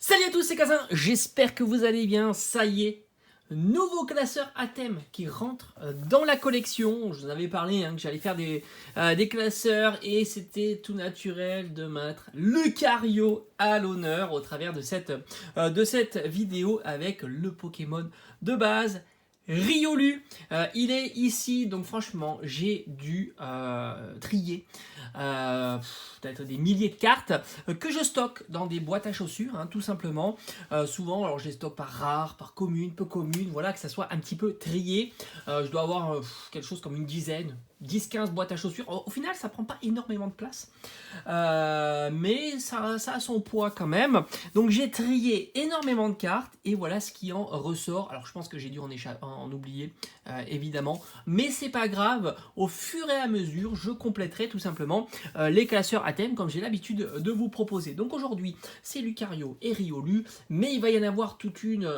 Salut à tous, c'est Kazin, j'espère que vous allez bien, ça y est, nouveau classeur à thème qui rentre dans la collection. Je vous avais parlé que j'allais faire des classeurs et c'était tout naturel de mettre Lucario à l'honneur au travers de cette vidéo avec le Pokémon de base. Riolu, il est ici, donc franchement j'ai dû trier peut-être des milliers de cartes que je stocke dans des boîtes à chaussures, tout simplement. Souvent, alors je les stocke par rare, par commune, peu commune, voilà, que ça soit un petit peu trié. Je dois avoir quelque chose comme une dizaine, 10-15 boîtes à chaussures. Au final, ça prend pas énormément de place, mais ça a son poids quand même. Donc j'ai trié énormément de cartes et voilà ce qui en ressort. Alors je pense que j'ai dû en oublier évidemment, mais c'est pas grave. Au fur et à mesure, je compléterai tout simplement les classeurs à thème comme j'ai l'habitude de vous proposer. Donc aujourd'hui, c'est Lucario et Riolu, mais il va y en avoir toute une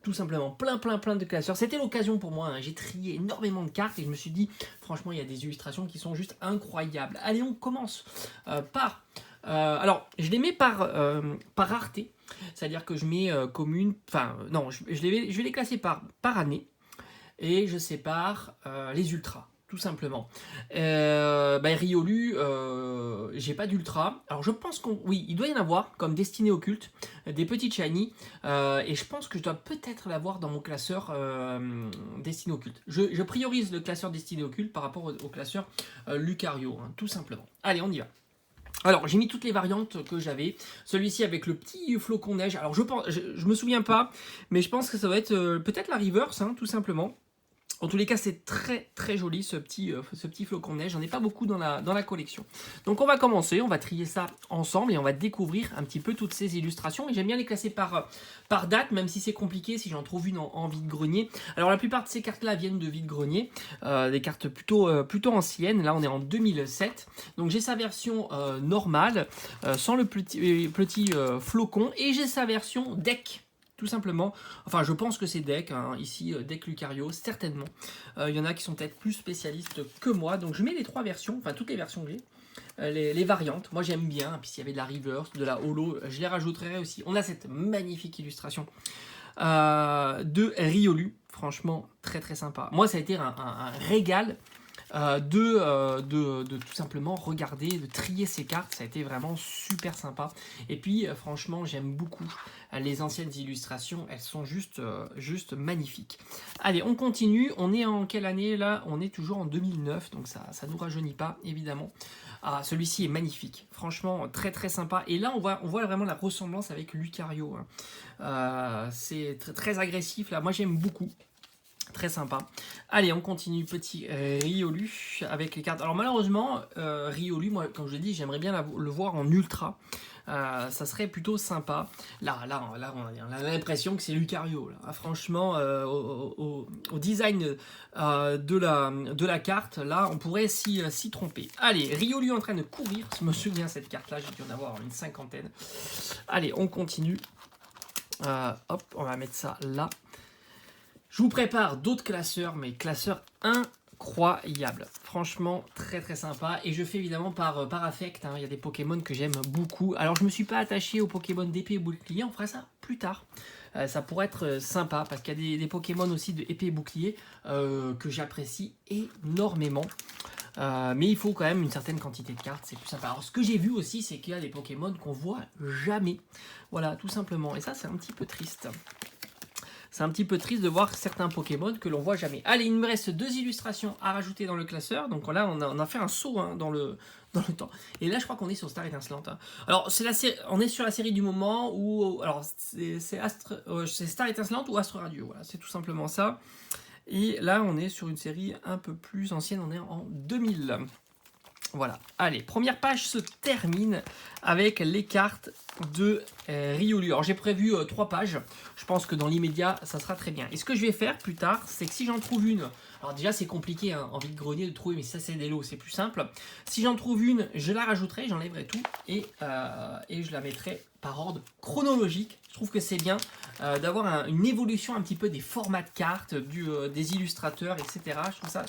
tout simplement plein de classeurs. C'était l'occasion pour moi. J'ai trié énormément de cartes et je me suis dit, franchement, il y a des illustrations qui sont juste incroyables. Allez, on commence par... alors, je les mets par rareté, c'est-à-dire que je mets commune... Enfin, non, je vais les classer par année et je sépare les ultras. Tout simplement. Riolu, j'ai pas d'ultra. Alors je pense oui, il doit y en avoir comme Destinée Occulte, des petites shiny, et je pense que je dois peut-être l'avoir dans mon classeur Destinée Occulte. Je priorise le classeur Destinée Occulte par rapport au classeur Lucario, tout simplement. Allez, on y va. Alors j'ai mis toutes les variantes que j'avais. Celui-ci avec le petit flocon neige. Alors je me souviens pas, mais je pense que ça va être peut-être la reverse, tout simplement. En tous les cas, c'est très joli ce petit flocon de neige. J'en ai pas beaucoup dans la collection. Donc on va commencer, on va trier ça ensemble et on va découvrir un petit peu toutes ces illustrations. Et j'aime bien les classer par date, même si c'est compliqué, si j'en trouve une en vide-grenier. Alors la plupart de ces cartes-là viennent de vide-grenier, des cartes plutôt anciennes. Là on est en 2007. Donc j'ai sa version normale, sans le petit flocon. Et j'ai sa version deck. Tout simplement, enfin je pense que c'est deck, ici deck Lucario, certainement. Il y en a qui sont peut-être plus spécialistes que moi, donc je mets les trois versions, enfin toutes les versions que j'ai, les variantes. Moi j'aime bien, puis s'il y avait de la reverse, de la holo, je les rajouterai aussi. On a cette magnifique illustration de Riolu, franchement très sympa. Moi ça a été un régal. De tout simplement regarder, de trier ces cartes, ça a été vraiment super sympa. Et puis franchement j'aime beaucoup les anciennes illustrations, elles sont juste magnifiques. Allez, on continue, on est en quelle année là? On est toujours en 2009, donc ça nous rajeunit pas évidemment. Ah, celui-ci est magnifique, franchement très sympa. Et là on voit vraiment la ressemblance avec Lucario. C'est très agressif là, moi j'aime beaucoup. Très sympa. Allez, on continue. Petit Riolu avec les cartes. Alors malheureusement, Riolu, moi, comme je l'ai dit, j'aimerais bien le voir en ultra. Ça serait plutôt sympa. Là on a l'impression que c'est Lucario. Là. Franchement, au design de la carte, là, on pourrait s'y tromper. Allez, Riolu en train de courir. Je me souviens cette carte-là, j'ai dû en avoir une cinquantaine. Allez, on continue. Hop, on va mettre ça là. Je vous prépare d'autres classeurs, mais classeurs incroyables. Franchement, très sympa. Et je fais évidemment par affect. Il y a des Pokémon que j'aime beaucoup. Alors, je ne me suis pas attaché aux Pokémon d'épée et bouclier. On fera ça plus tard. Ça pourrait être sympa parce qu'il y a des Pokémon aussi de épée et bouclier que j'apprécie énormément. Mais il faut quand même une certaine quantité de cartes, c'est plus sympa. Alors ce que j'ai vu aussi, c'est qu'il y a des Pokémon qu'on voit jamais. Voilà, tout simplement. Et ça, c'est un petit peu triste. C'est un petit peu triste de voir certains Pokémon que l'on voit jamais. Allez, il me reste 2 illustrations à rajouter dans le classeur. Donc là, on a fait un saut dans le temps. Et là, je crois qu'on est sur Star Étincelante. Alors, on est sur la série du moment où... Alors, c'est Star Étincelante ou Astre Radio. Voilà, c'est tout simplement ça. Et là, on est sur une série un peu plus ancienne. On est en 2000. Voilà, allez, première page se termine avec les cartes de Riolu. Alors j'ai prévu 3 pages, je pense que dans l'immédiat ça sera très bien. Et ce que je vais faire plus tard, c'est que si j'en trouve une, alors déjà c'est compliqué en vide-grenier de trouver, mais ça c'est des lots, c'est plus simple. Si j'en trouve une, je la rajouterai, j'enlèverai tout et je la mettrai par ordre chronologique. Je trouve que c'est bien d'avoir une évolution un petit peu des formats de cartes, des illustrateurs, etc. Je trouve ça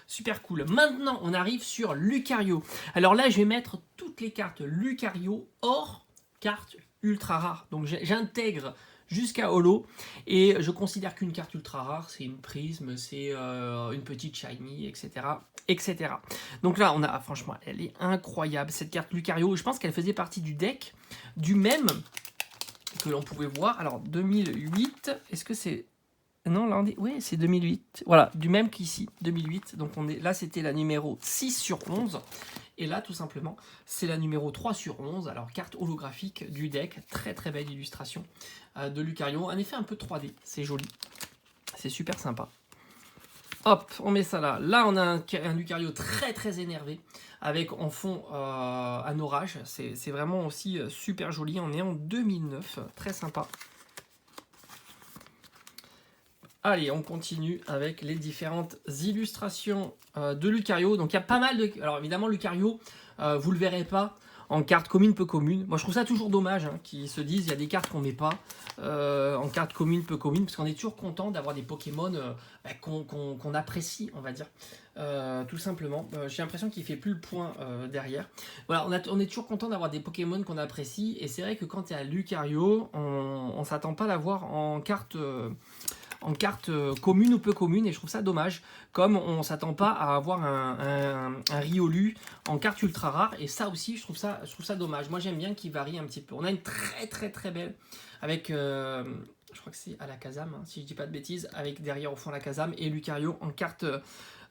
super cool. Maintenant, on arrive sur Lucario. Alors là, je vais mettre toutes les cartes Lucario hors cartes ultra rare. Donc j'intègre jusqu'à holo, et je considère qu'une carte ultra rare, c'est une prisme, c'est une petite shiny, etc., etc. Donc là, franchement, elle est incroyable, cette carte Lucario. Je pense qu'elle faisait partie du deck, du même que l'on pouvait voir. Alors, 2008, est-ce que c'est... Non, là, oui, c'est 2008. Voilà, du même qu'ici, 2008. Donc, là, c'était la numéro 6 sur 11. Et là, tout simplement, c'est la numéro 3 sur 11. Alors, carte holographique du deck. Très, très belle illustration de Lucario. Un effet un peu 3D. C'est joli. C'est super sympa. Hop, on met ça là. Là, on a un Lucario très, très énervé. Avec en fond un orage. C'est vraiment aussi super joli. On est en 2009. Très sympa. Allez, on continue avec les différentes illustrations de Lucario. Donc il y a pas mal de... Alors évidemment, Lucario, vous le verrez pas en carte commune, peu commune. Moi je trouve ça toujours dommage qu'ils se disent il y a des cartes qu'on met pas en carte commune, peu commune, parce qu'on est toujours content d'avoir des Pokémon qu'on apprécie, on va dire. Tout simplement. J'ai l'impression qu'il fait plus le point derrière. Voilà, on est toujours content d'avoir des Pokémon qu'on apprécie, et c'est vrai que quand il y a Lucario, on s'attend pas à l'avoir en carte commune ou peu commune, et je trouve ça dommage, comme on s'attend pas à avoir un Riolu en carte ultra rare, et ça aussi je trouve ça dommage. Moi j'aime bien qu'il varie un petit peu. On a une très très très belle avec je crois que c'est Alakazam, hein, si je dis pas de bêtises, avec derrière au fond Alakazam et Lucario en carte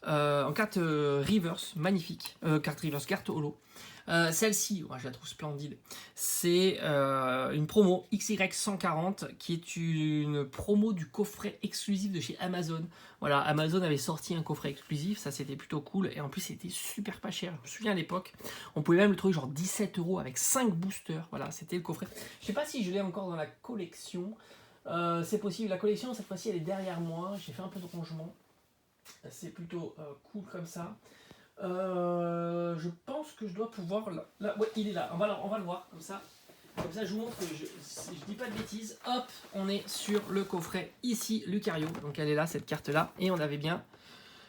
reverse, magnifique, carte holo. Celle-ci, je la trouve splendide. C'est une promo XY140 qui est une promo du coffret exclusif de chez Amazon. Voilà, Amazon avait sorti un coffret exclusif, ça c'était plutôt cool, et en plus c'était super pas cher. Je me souviens à l'époque, on pouvait même le trouver genre 17 € avec 5 boosters. Voilà, c'était le coffret. Je sais pas si je l'ai encore dans la collection. C'est possible, la collection cette fois-ci elle est derrière moi. J'ai fait un peu de rangement. C'est plutôt cool comme ça. Je pense que je dois pouvoir... Là, ouais, il est là. On va le voir comme ça. Comme ça, je vous montre que je dis pas de bêtises. Hop, on est sur le coffret ici, Lucario. Donc elle est là, cette carte-là. Et on avait bien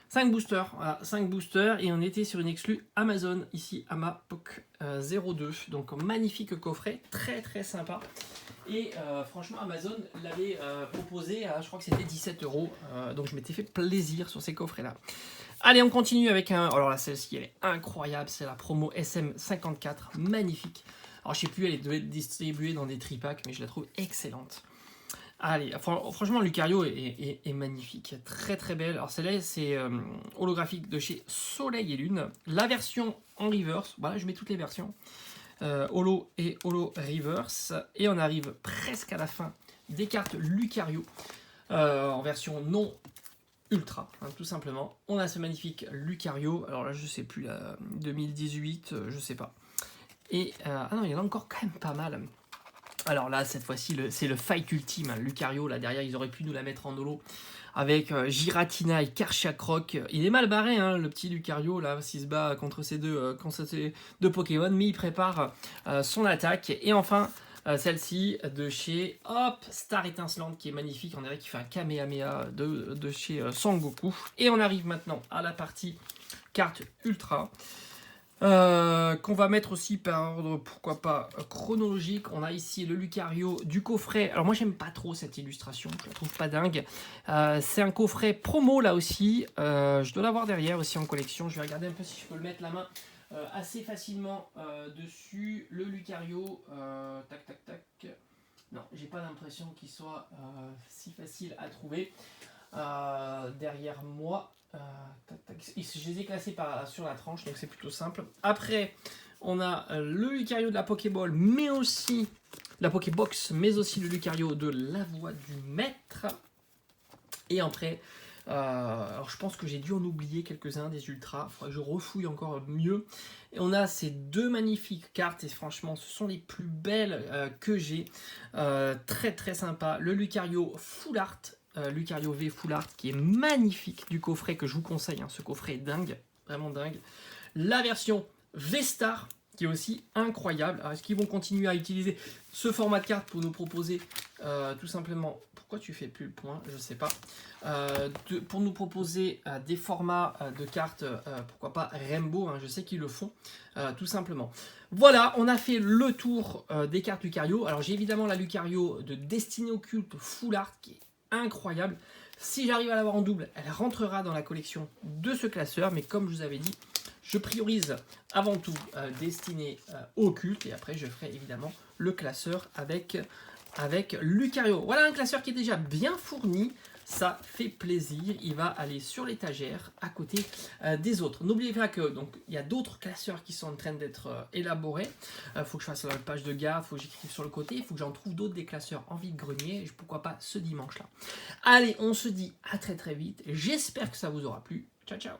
5 boosters. Voilà, 5 boosters. Et on était sur une exclue Amazon, ici, Amapoc 02. Donc magnifique coffret. Très très sympa. Et franchement, Amazon l'avait proposé à, je crois que c'était 17 €. Donc je m'étais fait plaisir sur ces coffrets-là. Allez, on continue avec un... Alors là, celle-ci, elle est incroyable. C'est la promo SM54. Magnifique. Alors, je sais plus, elle doit être distribuée dans des tripacks, mais je la trouve excellente. Allez, franchement, Lucario est magnifique. Très, très belle. Alors, celle-là, c'est holographique de chez Soleil et Lune. La version en reverse. Voilà, je mets toutes les versions. Holo et Holo reverse. Et on arrive presque à la fin des cartes Lucario. En version non ultra, hein, tout simplement. On a ce magnifique Lucario. Alors là, je sais plus, là, 2018, je sais pas. Et ah non, il y en a encore quand même pas mal. Alors là, cette fois-ci, c'est le fight ultime, hein, Lucario. Là derrière, ils auraient pu nous la mettre en holo avec Giratina et Karchakroc. Il est mal barré, hein, le petit Lucario, là, s'il se bat contre ces deux Pokémon, mais il prépare son attaque. Et enfin, celle-ci de chez Star Étincelante, qui est magnifique. On dirait qu'il fait un Kamehameha de chez Sangoku. Et on arrive maintenant à la partie carte ultra. Qu'on va mettre aussi par ordre, pourquoi pas, chronologique. On a ici le Lucario du coffret. Alors moi j'aime pas trop cette illustration, je la trouve pas dingue. C'est un coffret promo là aussi. Je dois l'avoir derrière aussi en collection. Je vais regarder un peu si je peux le mettre la main assez facilement dessus. Le Lucario, tac tac tac. Non, j'ai pas l'impression qu'il soit si facile à trouver. Derrière moi, je les ai classés sur la tranche, donc c'est plutôt simple. Après, on a le Lucario de la Pokéball, mais aussi la Pokébox, mais aussi le Lucario de la Voix du Maître. Et après, alors je pense que j'ai dû en oublier quelques-uns des ultras, il faudrait que je refouille encore mieux. Et on a ces deux magnifiques cartes, et franchement, ce sont les plus belles que j'ai. Très très sympa. Le Lucario Full Art. Lucario V Full Art qui est magnifique du coffret que je vous conseille, hein. Ce coffret est dingue, vraiment dingue. La version V-Star qui est aussi incroyable. Alors est-ce qu'ils vont continuer à utiliser ce format de carte pour nous proposer tout simplement, pourquoi tu fais plus le point, je sais pas, pour nous proposer des formats de cartes, pourquoi pas Rainbow, hein, je sais qu'ils le font, tout simplement. Voilà, on a fait le tour des cartes Lucario. Alors j'ai évidemment la Lucario de Destinée Occulte Full Art qui est incroyable. Si j'arrive à l'avoir en double, elle rentrera dans la collection de ce classeur, mais comme je vous avais dit, je priorise avant tout Destinée Occulte, et après je ferai évidemment le classeur avec Lucario. Voilà un classeur qui est déjà bien fourni, ça fait plaisir, il va aller sur l'étagère à côté des autres. N'oubliez pas que donc il y a d'autres classeurs qui sont en train d'être élaborés. Il faut que je fasse la page de garde, il faut que j'écrive sur le côté, il faut que j'en trouve d'autres des classeurs en vide-grenier, et pourquoi pas ce dimanche là. Allez, on se dit à très très vite, j'espère que ça vous aura plu. Ciao ciao.